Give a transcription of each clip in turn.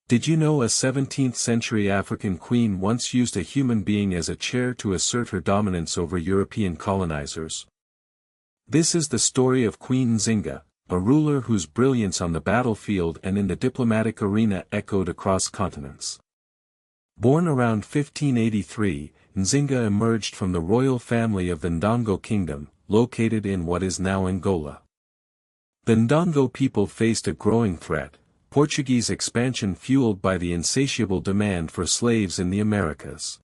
Did you know a 17th-century African queen once used a human being as a chair to assert her dominance over European colonizers? This is the story of Queen Nzinga, a ruler whose brilliance on the battlefield and in the diplomatic arena echoed across continents. Born around 1583, Nzinga emerged from the royal family of the Ndongo Kingdom, located in what is now Angola. The Ndongo people faced a growing threat, Portuguese expansion fueled by the insatiable demand for slaves in the Americas.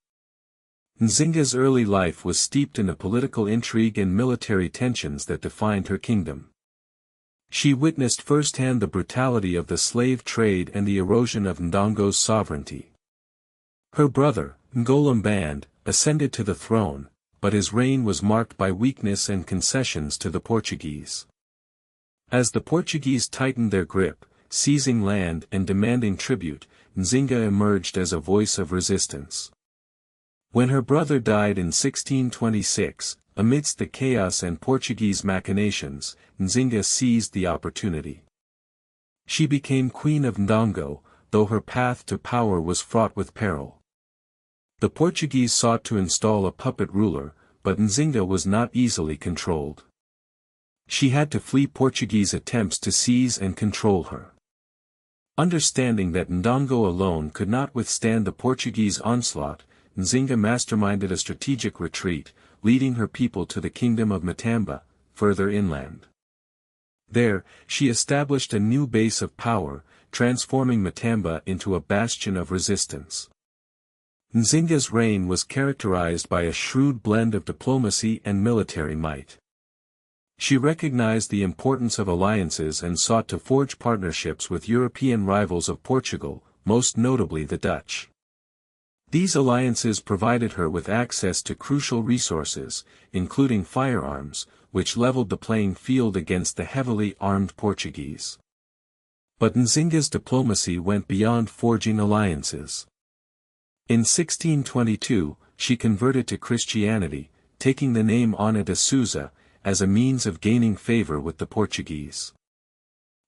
Nzinga's early life was steeped in the political intrigue and military tensions that defined her kingdom. She witnessed firsthand the brutality of the slave trade and the erosion of Ndongo's sovereignty. Her brother, Ngolamband, ascended to the throne, but his reign was marked by weakness and concessions to the Portuguese. As the Portuguese tightened their grip, seizing land and demanding tribute, Nzinga emerged as a voice of resistance. When her brother died in 1626, amidst the chaos and Portuguese machinations, Nzinga seized the opportunity. She became Queen of Ndongo, though her path to power was fraught with peril. The Portuguese sought to install a puppet ruler, but Nzinga was not easily controlled. She had to flee Portuguese attempts to seize and control her. Understanding that Ndongo alone could not withstand the Portuguese onslaught, Nzinga masterminded a strategic retreat, leading her people to the kingdom of Matamba, further inland. There, she established a new base of power, transforming Matamba into a bastion of resistance. Nzinga's reign was characterized by a shrewd blend of diplomacy and military might. She recognized the importance of alliances and sought to forge partnerships with European rivals of Portugal, most notably the Dutch. These alliances provided her with access to crucial resources, including firearms, which leveled the playing field against the heavily armed Portuguese. But Nzinga's diplomacy went beyond forging alliances. In 1622, she converted to Christianity, taking the name Ana de Souza, as a means of gaining favor with the Portuguese.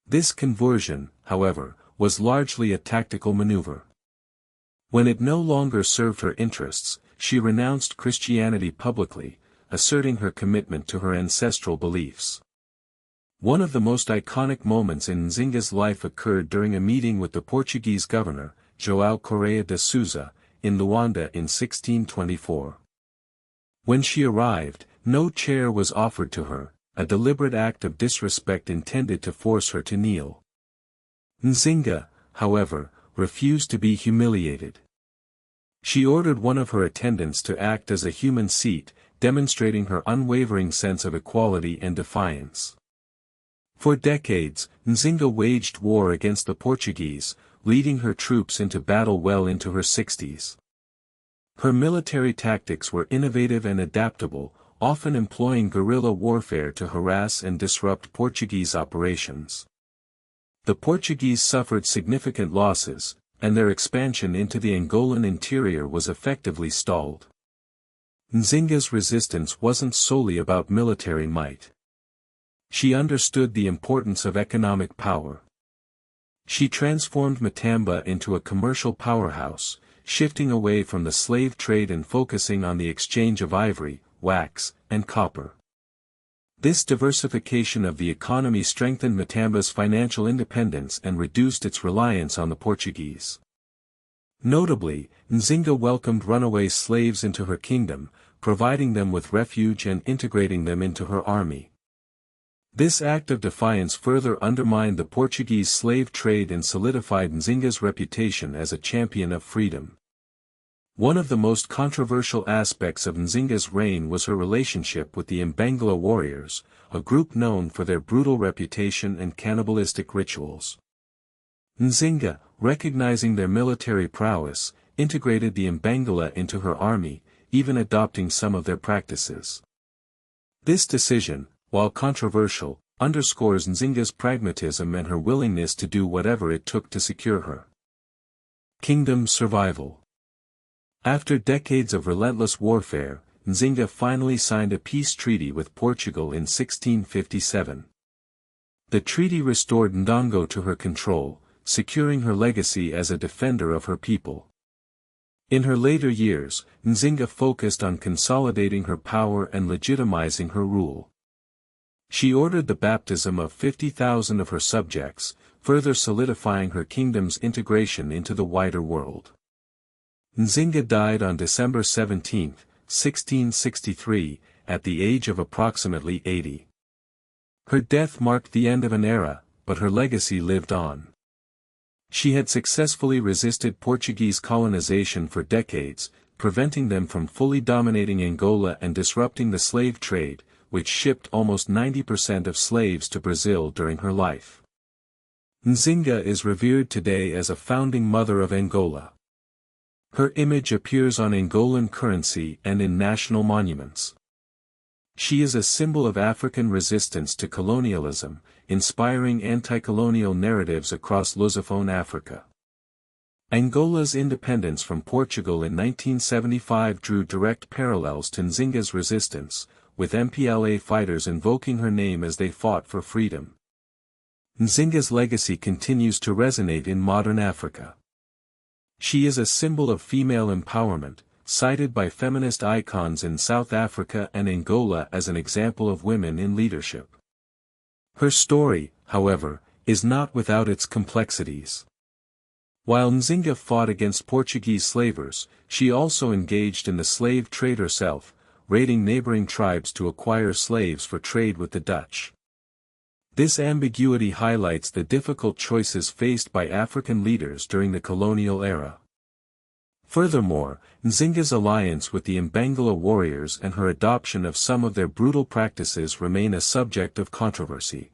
This conversion, however, was largely a tactical maneuver. When it no longer served her interests, she renounced Christianity publicly, asserting her commitment to her ancestral beliefs. One of the most iconic moments in Nzinga's life occurred during a meeting with the Portuguese governor, João Correia de Sousa, in Luanda in 1624. When she arrived, no chair was offered to her, a deliberate act of disrespect intended to force her to kneel. Nzinga, however, refused to be humiliated. She ordered one of her attendants to act as a human seat, demonstrating her unwavering sense of equality and defiance. For decades, Nzinga waged war against the Portuguese, leading her troops into battle well into her 60s. Her military tactics were innovative and adaptable, often employing guerrilla warfare to harass and disrupt Portuguese operations. The Portuguese suffered significant losses, and their expansion into the Angolan interior was effectively stalled. Nzinga's resistance wasn't solely about military might. She understood the importance of economic power. She transformed Matamba into a commercial powerhouse, shifting away from the slave trade and focusing on the exchange of ivory, wax, and copper. This diversification of the economy strengthened Matamba's financial independence and reduced its reliance on the Portuguese. Notably, Nzinga welcomed runaway slaves into her kingdom, providing them with refuge and integrating them into her army. This act of defiance further undermined the Portuguese slave trade and solidified Nzinga's reputation as a champion of freedom. One of the most controversial aspects of Nzinga's reign was her relationship with the Mbangala warriors, a group known for their brutal reputation and cannibalistic rituals. Nzinga, recognizing their military prowess, integrated the Mbangala into her army, even adopting some of their practices. This decision, while controversial, underscores Nzinga's pragmatism and her willingness to do whatever it took to secure her kingdom's survival. After decades of relentless warfare, Nzinga finally signed a peace treaty with Portugal in 1657. The treaty restored Ndongo to her control, securing her legacy as a defender of her people. In her later years, Nzinga focused on consolidating her power and legitimizing her rule. She ordered the baptism of 50,000 of her subjects, further solidifying her kingdom's integration into the wider world. Nzinga died on December 17, 1663, at the age of approximately 80. Her death marked the end of an era, but her legacy lived on. She had successfully resisted Portuguese colonization for decades, preventing them from fully dominating Angola and disrupting the slave trade, which shipped almost 90% of slaves to Brazil during her life. Nzinga is revered today as a founding mother of Angola. Her image appears on Angolan currency and in national monuments. She is a symbol of African resistance to colonialism, inspiring anti-colonial narratives across Lusophone Africa. Angola's independence from Portugal in 1975 drew direct parallels to Nzinga's resistance, with MPLA fighters invoking her name as they fought for freedom. Nzinga's legacy continues to resonate in modern Africa. She is a symbol of female empowerment, cited by feminist icons in South Africa and Angola as an example of women in leadership. Her story, however, is not without its complexities. While Nzinga fought against Portuguese slavers, she also engaged in the slave trade herself, raiding neighboring tribes to acquire slaves for trade with the Dutch. This ambiguity highlights the difficult choices faced by African leaders during the colonial era. Furthermore, Nzinga's alliance with the Mbangala warriors and her adoption of some of their brutal practices remain a subject of controversy.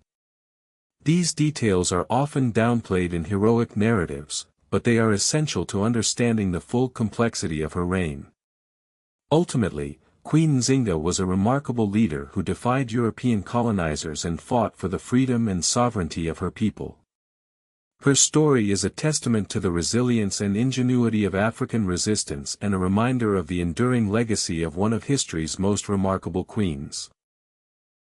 These details are often downplayed in heroic narratives, but they are essential to understanding the full complexity of her reign. Ultimately, Queen Nzinga was a remarkable leader who defied European colonizers and fought for the freedom and sovereignty of her people. Her story is a testament to the resilience and ingenuity of African resistance and a reminder of the enduring legacy of one of history's most remarkable queens.